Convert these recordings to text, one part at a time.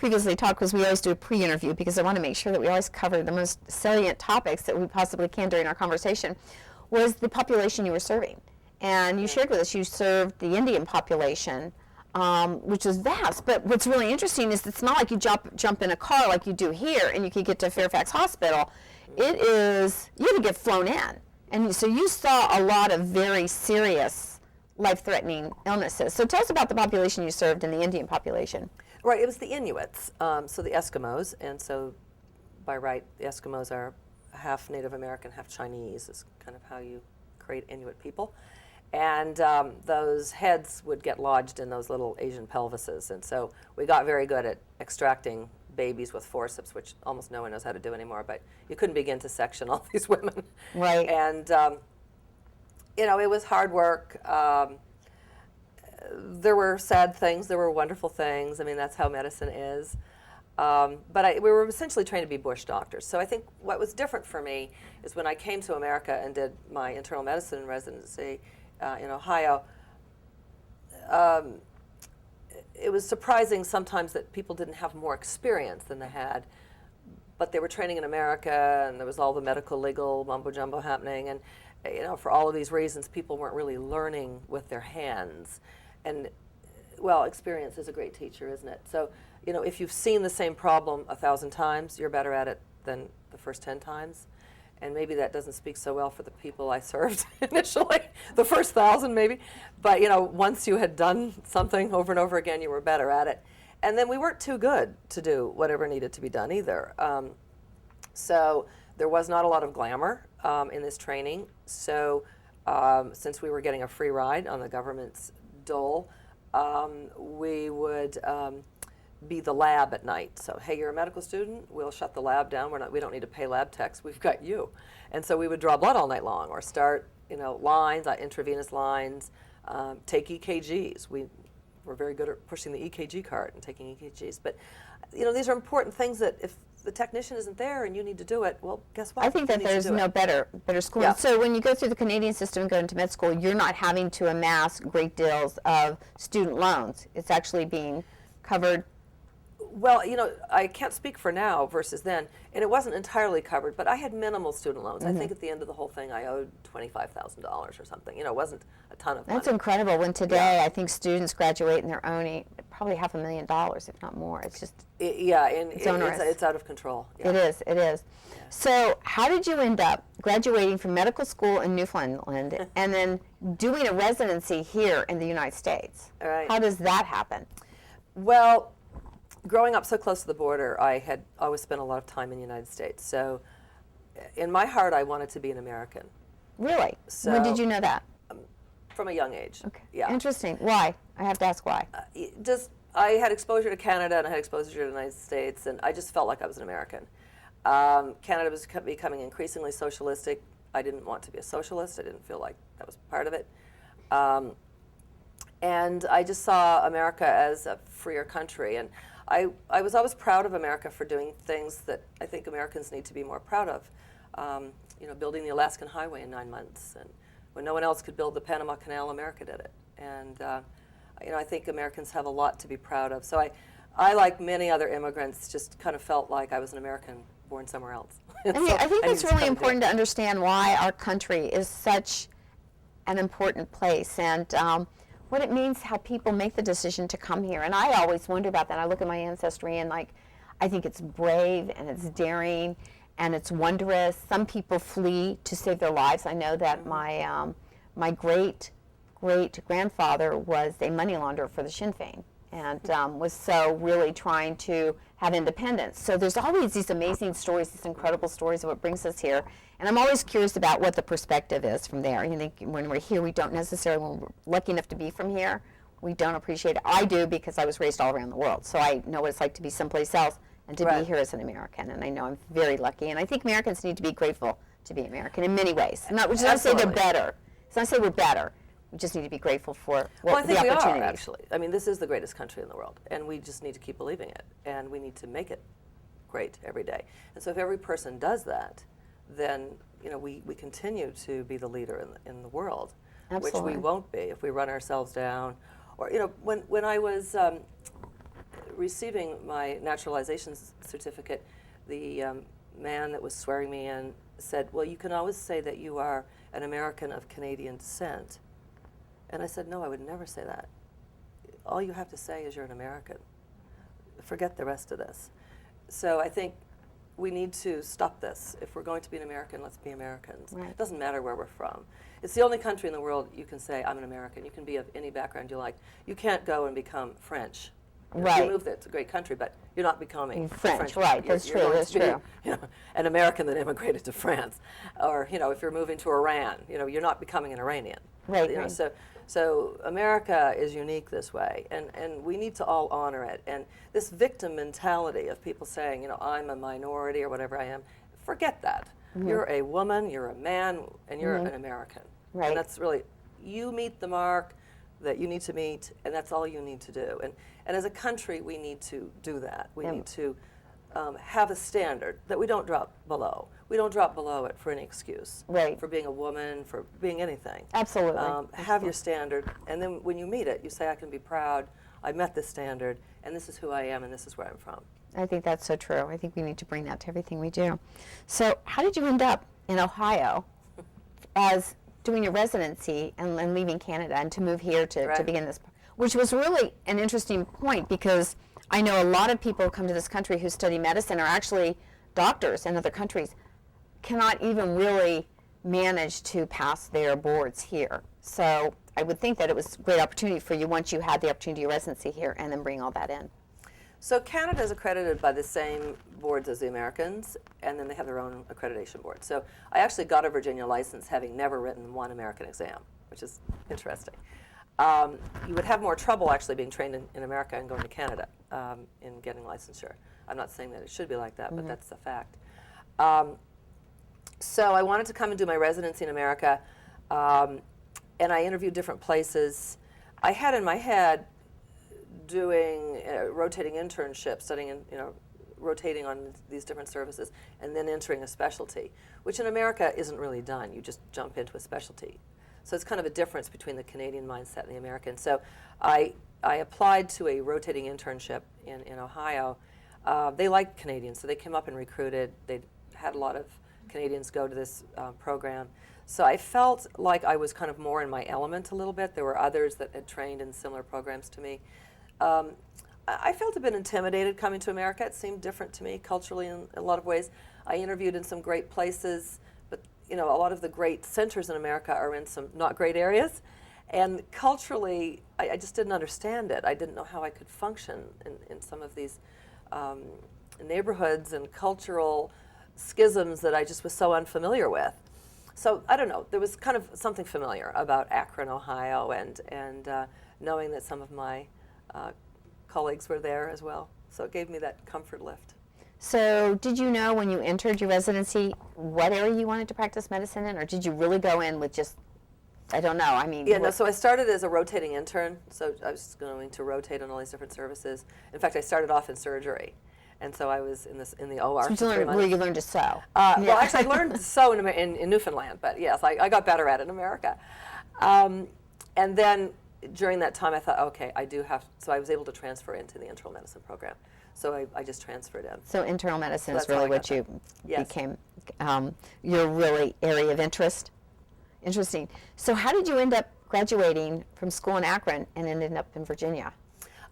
previously talked, because we always do a pre-interview, because I want to make sure that we always cover the most salient topics that we possibly can during our conversation, was the population you were serving. And you shared with us you served the Indian population, which was vast. But what's really interesting is it's not like you jump in a car like you do here and you can get to Fairfax Hospital. It is, you have to get flown in. And so you saw a lot of very serious, life-threatening illnesses. So tell us about the population you served in the Indian population. Right, it was the Inuits, so the Eskimos, and so by right, the Eskimos are half Native American, half Chinese, is kind of how you create Inuit people. And those heads would get lodged in those little Asian pelvises, and so we got very good at extracting babies with forceps, which almost no one knows how to do anymore, but you couldn't begin to section all these women. Right. And, you know, it was hard work. There were sad things, there were wonderful things. I mean, that's how medicine is. But we were essentially trained to be bush doctors. So I think what was different for me is when I came to America and did my internal medicine residency in Ohio, it was surprising sometimes that people didn't have more experience than they had. But they were training in America, and there was all the medical legal mumbo-jumbo happening. And you know, for all of these reasons, people weren't really learning with their hands. And, well, experience is a great teacher, isn't it? So, you know, if you've seen the same problem 1,000 times, you're better at it than the first 10 times. And maybe that doesn't speak so well for the people I served initially, the first 1,000 maybe. But, you know, once you had done something over and over again, you were better at it. And then we weren't too good to do whatever needed to be done either. So there was not a lot of glamour in this training. So since we were getting a free ride on the government's dole, we would be the lab at night. So, hey, you're a medical student, we'll shut the lab down. We don't need to pay lab techs, we've got you. And so we would draw blood all night long, or start, you know, lines, intravenous lines, take EKGs. We were very good at pushing the EKG cart and taking EKGs. But, you know, these are important things that if the technician isn't there and you need to do it, well, guess what? I think that there's no better school. Yeah. So when you go through the Canadian system and go into med school, you're not having to amass great deals of student loans. It's actually being covered. Well, you know, I can't speak for now versus then, and it wasn't entirely covered, but I had minimal student loans. I think at the end of the whole thing, I owed $25,000 or something. You know, it wasn't a ton of money. That's incredible. When today, I think students graduate and they're owning probably $500,000, if not more. It's just it's out of control. Yeah. It is. Yeah. So how did you end up graduating from medical school in Newfoundland and then doing a residency here in the United States? All right. How does that happen? Well, growing up so close to the border, I had always spent a lot of time in the United States. So in my heart, I wanted to be an American. Really? So, when did you know that? From a young age. Okay. Yeah. Interesting. Why? I have to ask why. I had exposure to Canada and I had exposure to the United States, and I just felt like I was an American. Canada was becoming increasingly socialistic. I didn't want to be a socialist. I didn't feel like that was part of it. And I just saw America as a freer country. And I was always proud of America for doing things that I think Americans need to be more proud of. You know, building the Alaskan Highway in 9 months. And when no one else could build the Panama Canal, America did it. And you know, I think Americans have a lot to be proud of. So I like many other immigrants, just kind of felt like I was an American born somewhere else. I think that's really important to understand why our country is such an important place, and what it means, how people make the decision to come here. And I always wonder about that. I look at my ancestry and I think it's brave and it's daring and it's wondrous. Some people flee to save their lives. I know that my great-great-grandfather was a money launderer for the Sinn Féin and was so really trying to have independence. So there's always these amazing stories, these incredible stories of what brings us here. And I'm always curious about what the perspective is from there. You think when we're here, we don't necessarily, when we're lucky enough to be from here, we don't appreciate it. I do, because I was raised all around the world. So I know what it's like to be someplace else and to be here as an American. And I know I'm very lucky. And I think Americans need to be grateful to be American in many ways. And which is not to say they're better. It's not to say we're better. We just need to be grateful for the opportunities. We are, actually. I mean, this is the greatest country in the world, and we just need to keep believing it, and we need to make it great every day. And so if every person does that, then, you know, we continue to be the leader in the world, Absolutely. which we won't be if we run ourselves down. Or, you know, when I was receiving my naturalization certificate, the man that was swearing me in said, well, you can always say that you are an American of Canadian descent. And I said, no, I would never say that. All you have to say is you're an American. Forget the rest of this. So I think we need to stop this. If we're going to be an American, let's be Americans. Right. It doesn't matter where we're from. It's the only country in the world you can say, I'm an American. You can be of any background you like. You can't go and become French. Right. If you move there, it's a great country, but you're not becoming French, right? That's You're true. going That's to be, true. you know, an American that immigrated to France, or if you're moving to Iran, you're not becoming an Iranian. Right. You know, Right. so America is unique this way, and we need to all honor it. And this victim mentality of people saying, I'm a minority or whatever I am, forget that. You're a woman, you're a man, and you're an American. Right. And that's really, you meet the mark that you need to meet, and that's all you need to do. And as a country, we need to do that. We need to have a standard that we don't drop below. We don't drop below it for any excuse. Right. For being a woman, for being anything. Absolutely. Have your standard, and then when you meet it, you say, I can be proud, I met this standard, and this is who I am, and this is where I'm from. I think that's so true. I think we need to bring that to everything we do. So how did you end up in Ohio as doing your residency and leaving Canada and to move here to begin this, which was really an interesting point, because I know a lot of people who come to this country who study medicine are actually doctors in other countries, cannot even really manage to pass their boards here. So I would think that it was a great opportunity for you once you had the opportunity of residency here and then bring all that in. So Canada is accredited by the same boards as the Americans, and then they have their own accreditation board. So I actually got a Virginia license having never written one American exam, which is interesting. You would have more trouble actually being trained in America and going to Canada in getting licensure. I'm not saying that it should be like that, but that's the fact. So I wanted to come and do my residency in America, and I interviewed different places. I had in my head doing rotating internships, studying and rotating on these different services, and then entering a specialty, which in America isn't really done. You just jump into a specialty. So it's kind of a difference between the Canadian mindset and the American. So I applied to a rotating internship in Ohio. They liked Canadians, so they came up and recruited. They had a lot of Canadians go to this program. So I felt like I was kind of more in my element a little bit. There were others that had trained in similar programs to me. I felt a bit intimidated coming to America. It seemed different to me culturally in a lot of ways. I interviewed in some great places, but a lot of the great centers in America are in some not great areas. And culturally, I just didn't understand it. I didn't know how I could function in some of these neighborhoods and cultural schisms that I just was so unfamiliar with. So I don't know, there was kind of something familiar about Akron, Ohio, and knowing that some of my colleagues were there as well. So it gave me that comfort lift. So did you know when you entered your residency what area you wanted to practice medicine in, or did you really go in with just, I don't know, I mean. Yeah, no, so I started as a rotating intern, so I was going to rotate on all these different services. In fact, I started off in surgery, and so I was in the OR for 3 months. Where you learned to sew. Well, actually, I learned to sew in Newfoundland, but yes, I got better at it in America. And then during that time, I thought, okay, I do have, so I was able to transfer into the internal medicine program. So I just transferred in. So internal medicine So is that's how really I what got you Yes. became, your really area of interest. Interesting. So how did you end up graduating from school in Akron and ended up in Virginia?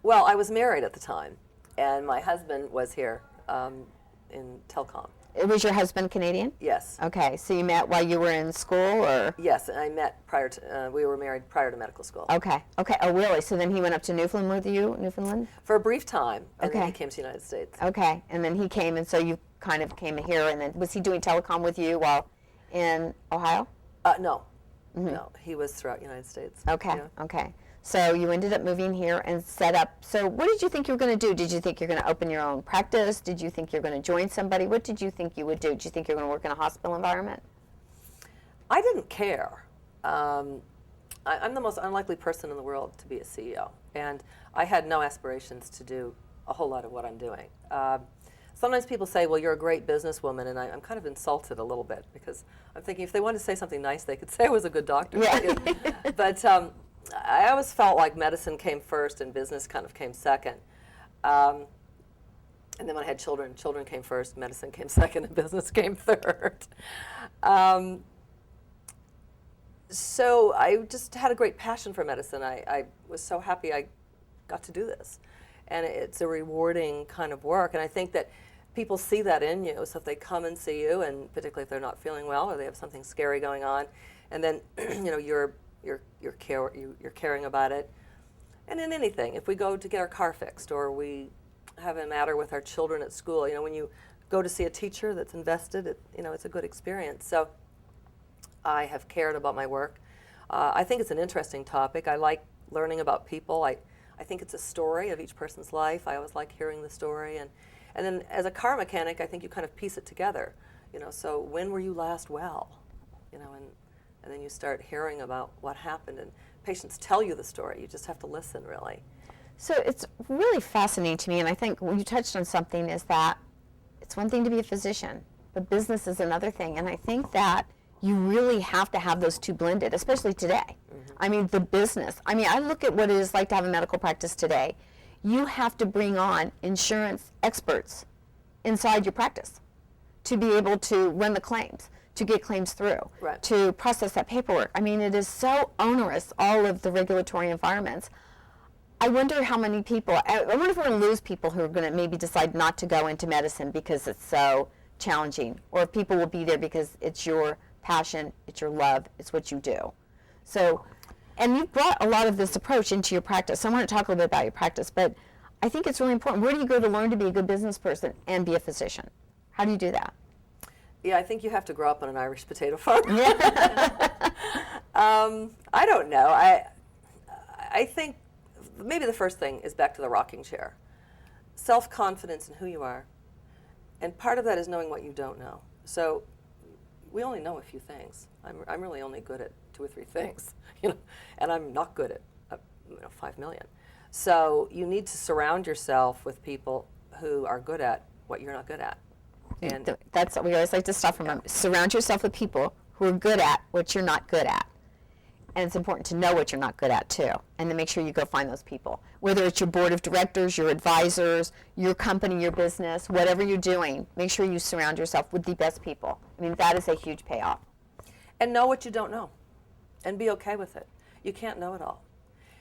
Well, I was married at the time, and my husband was here in telecom. Was your husband Canadian? Yes. Okay, so you met while you were in school, or? Yes, and I met prior to, we were married prior to medical school. Okay, oh really? So then he went up to Newfoundland with you, Newfoundland? For a brief time, and then Okay. he came to the United States. Okay, and then he came, and so you kind of came here, and then was he doing telecom with you while in Ohio? No, no, he was throughout the United States. Okay, Yeah. okay. So you ended up moving here and set up. So what did you think you were going to do? Did you think you're going to open your own practice? Did you think you're going to join somebody? What did you think you would do? Did you think you were going to work in a hospital environment? I didn't care. I'm the most unlikely person in the world to be a CEO, and I had no aspirations to do a whole lot of what I'm doing. Sometimes people say, well, you're a great businesswoman, and I'm kind of insulted a little bit, because I'm thinking if they wanted to say something nice, they could say I was a good doctor. Yeah. But I always felt like medicine came first and business kind of came second. And then when I had children, children came first, medicine came second, and business came third. So I just had a great passion for medicine. I was so happy I got to do this. And it's a rewarding kind of work. And I think that people see that in you. So if they come and see you, and particularly if they're not feeling well or they have something scary going on, and then you're caring about it. And in anything, if we go to get our car fixed or we have a matter with our children at school, when you go to see a teacher that's invested, it's a good experience. So I have cared about my work. I think it's an interesting topic. I like learning about people. I think it's a story of each person's life. I always like hearing the story. And then as a car mechanic, I think you kind of piece it together. So when were you last well? And then you start hearing about what happened. And patients tell you the story. You just have to listen, really. So it's really fascinating to me, and I think when you touched on something is that it's one thing to be a physician, but business is another thing. And I think that you really have to have those two blended, especially today. I mean, the business. I mean, I look at what it is like to have a medical practice today. You have to bring on insurance experts inside your practice to be able to run the claims, to get claims through, right, to process that paperwork. I mean, it is so onerous, all of the regulatory environments. I wonder how many people, I wonder if we're going to lose people who are going to maybe decide not to go into medicine because it's so challenging, or if people will be there because it's your passion, it's your love, it's what you do. So, and you've brought a lot of this approach into your practice. So I want to talk a little bit about your practice, but I think it's really important. Where do you go to learn to be a good business person and be a physician? How do you do that? Yeah, I think you have to grow up on an Irish potato farm. Yeah. I don't know. I think maybe the first thing is back to the rocking chair. Self-confidence in who you are. And part of that is knowing what you don't know. So we only know a few things. I'm really only good at 2 or 3 things, and I'm not good at 5 million. So you need to surround yourself with people who are good at what you're not good at. And that's what we always like to stop from. Surround yourself with people who are good at what you're not good at. And it's important to know what you're not good at too, and then make sure you go find those people. Whether it's your board of directors, your advisors, your company, your business, whatever you're doing, make sure you surround yourself with the best people. I mean, that is a huge payoff. And know what you don't know, and be okay with it. You can't know it all.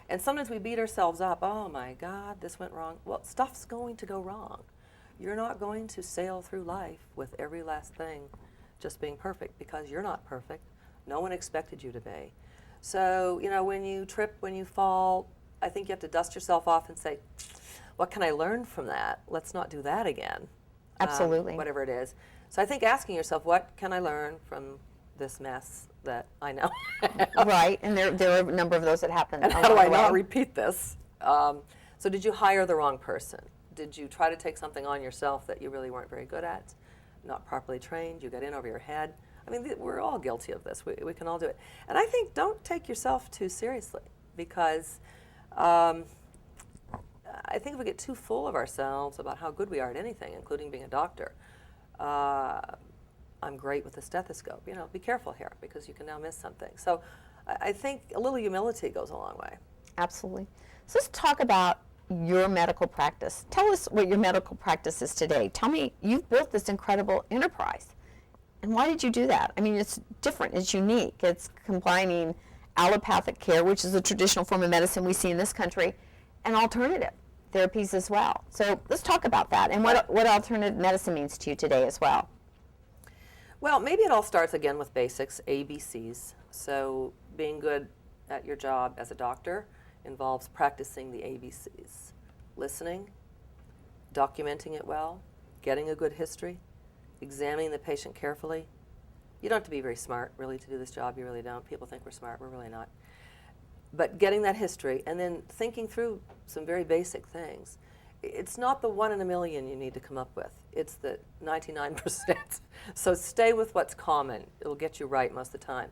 And sometimes we beat ourselves up. Oh my God, this went wrong. Well, stuff's going to go wrong. You're not going to sail through life with every last thing just being perfect, because you're not perfect. No one expected you to be. So, when you trip, when you fall, I think you have to dust yourself off and say, what can I learn from that? Let's not do that again. Absolutely. Whatever it is. So I think asking yourself, what can I learn from this mess that I know? Right, and there are a number of those that happen. And how do I not repeat this? So did you hire the wrong person? Did you try to take something on yourself that you really weren't very good at? Not properly trained? You got in over your head? I mean, we're all guilty of this. We can all do it. And I think don't take yourself too seriously, because I think if we get too full of ourselves about how good we are at anything, including being a doctor, I'm great with the stethoscope. Be careful here, because you can now miss something. So I think a little humility goes a long way. Absolutely. So let's talk about your medical practice. Tell us what your medical practice is today. Tell me, you've built this incredible enterprise. And why did you do that? I mean, it's different, it's unique. It's combining allopathic care, which is a traditional form of medicine we see in this country, and alternative therapies as well. So let's talk about that and what alternative medicine means to you today as well. Well, maybe it all starts again with basics, ABCs. So being good at your job as a doctor involves practicing the ABCs. Listening, documenting it well, getting a good history, examining the patient carefully. You don't have to be very smart, really, to do this job. You really don't. People think we're smart. We're really not. But getting that history and then thinking through some very basic things. It's not the 1 in a million you need to come up with. It's the 99%. So stay with what's common. It'll get you right most of the time.